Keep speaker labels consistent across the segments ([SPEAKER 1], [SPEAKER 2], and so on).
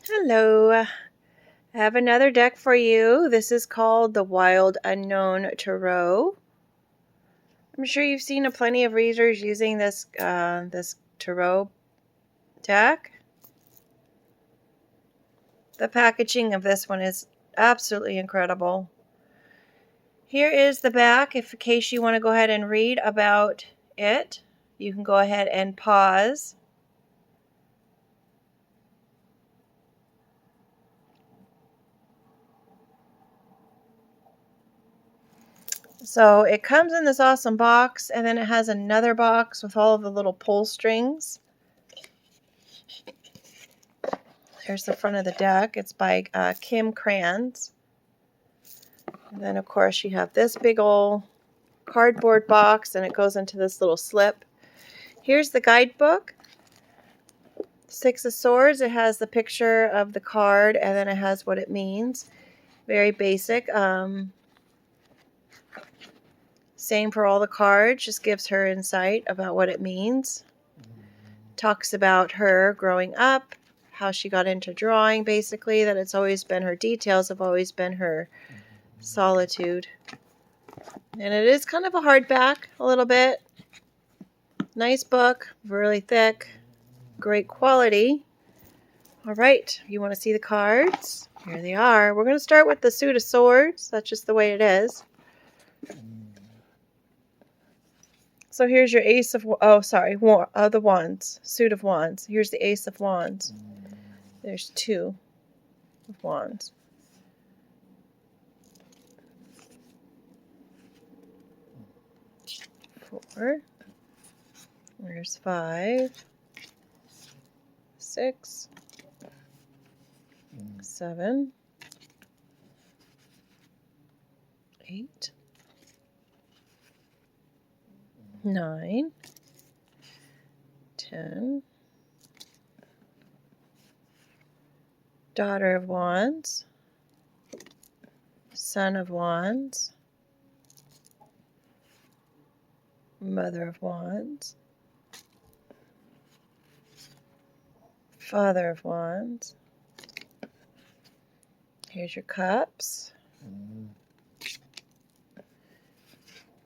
[SPEAKER 1] Hello, I have another deck for you. This is called the Wild Unknown Tarot. I'm sure you've seen plenty of readers using this tarot deck. The packaging of this one is absolutely incredible. Here is the back. In case you want to go ahead and read about it, you can go ahead and pause. So it comes in this awesome box, and then it has another box with all of the little pull strings. There's the front of the deck. It's by Krans. And then, of course, you have this big old cardboard box, and it goes into this little slip. Here's the guidebook. Six of Swords. It has the picture of the card, and then it has what it means. Very basic. Same for all the cards. Just gives her insight about what it means. Talks about her growing up, how she got into drawing, basically, that it's always been her details have always been her solitude. And it is kind of a hardback, a little bit. Nice book, really thick, great quality. All right, you want to see the cards? Here they are. We're going to start with the Suit of Swords. That's just the way it is. So here's your Ace of, the Wands, Suit of Wands. Here's the Ace of Wands. There's two of Wands. Four. There's 5, 6, 7, 8, 9, 10. Daughter of Wands, Son of Wands, Mother of Wands, Father of Wands. Here's your cups.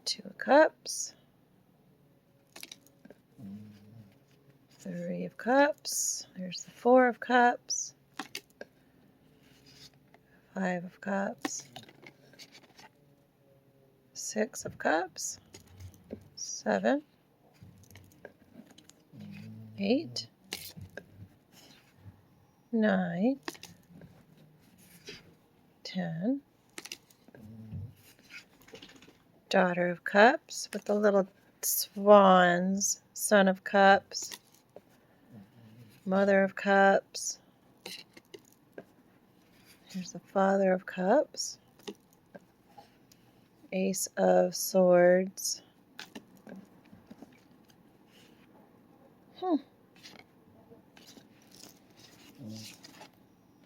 [SPEAKER 1] 2 of Cups. 3 of Cups. There's the 4 of Cups. 5 of Cups. 6 of Cups. 7. 8. 9. 10. Daughter of Cups with the little swans. Son of Cups. Mother of Cups. Here's the Father of Cups. Ace of Swords.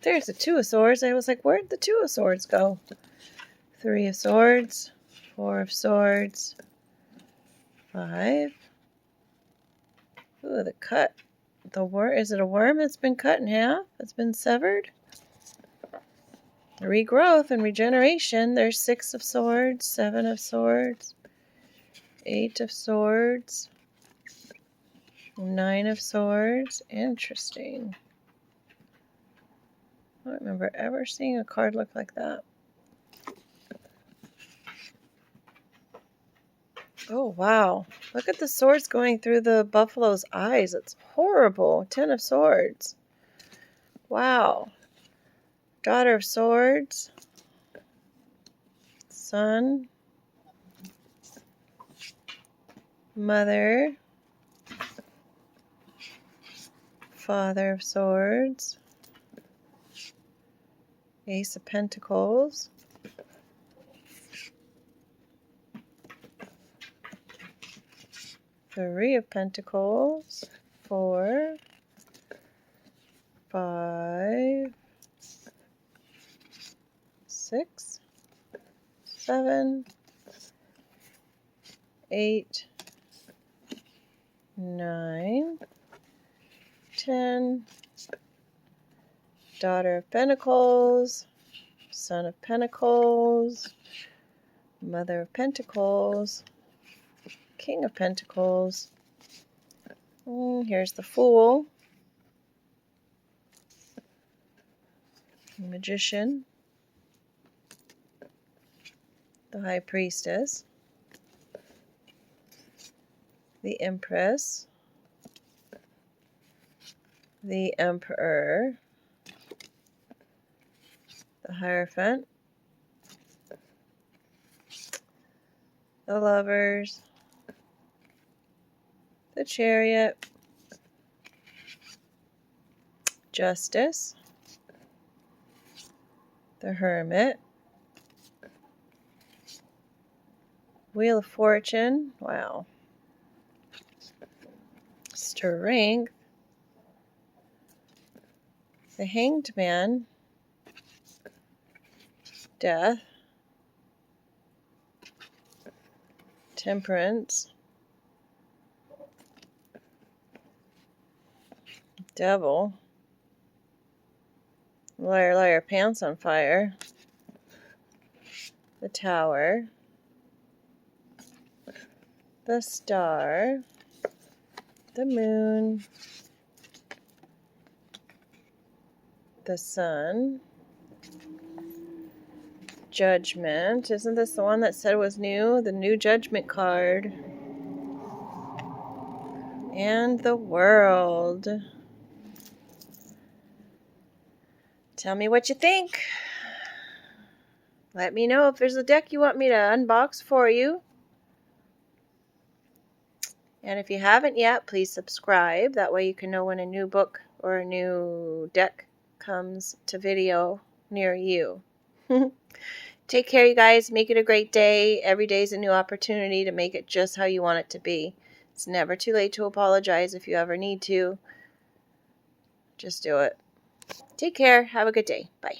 [SPEAKER 1] There's the 2 of Swords. I was like, where'd the 2 of Swords go? 3 of Swords. 4 of Swords. 5. Ooh, the cut. The worm. Is it a worm that's been cut in half? It's been severed? Regrowth and regeneration. There's 6 of Swords. 7 of Swords. 8 of Swords. 9 of Swords. Interesting. I don't remember ever seeing a card look like that. Oh, wow. Look at the swords going through the buffalo's eyes. It's horrible. 10 of Swords. Wow. Daughter of Swords. Son. Mother. Father of Swords. Ace of Pentacles. 3 of Pentacles. 4. 5. 6. 7. 8. 9. 10. Daughter of Pentacles, Son of Pentacles, Mother of Pentacles, King of Pentacles. Here's the Fool, Magician, the High Priestess, the Empress, the Emperor, the Hierophant, the Lovers, the Chariot, Justice, the Hermit, Wheel of Fortune, wow, Strength, the Hanged Man, Death, Temperance, Devil, Liar, liar, pants on fire, the Tower, the Star, the Moon, the Sun, Judgment. Isn't this the one that said was new? The new Judgment card. And the World. Tell me what you think. Let me know if there's a deck you want me to unbox for you. And if you haven't yet, please subscribe. That way you can know when a new book or a new deck comes to video near you. Take care, you guys. Make it a great day. Every day is a new opportunity to make it just how you want it to be. It's never too late to apologize if you ever need to. Just do it. Take care. Have a good day. Bye.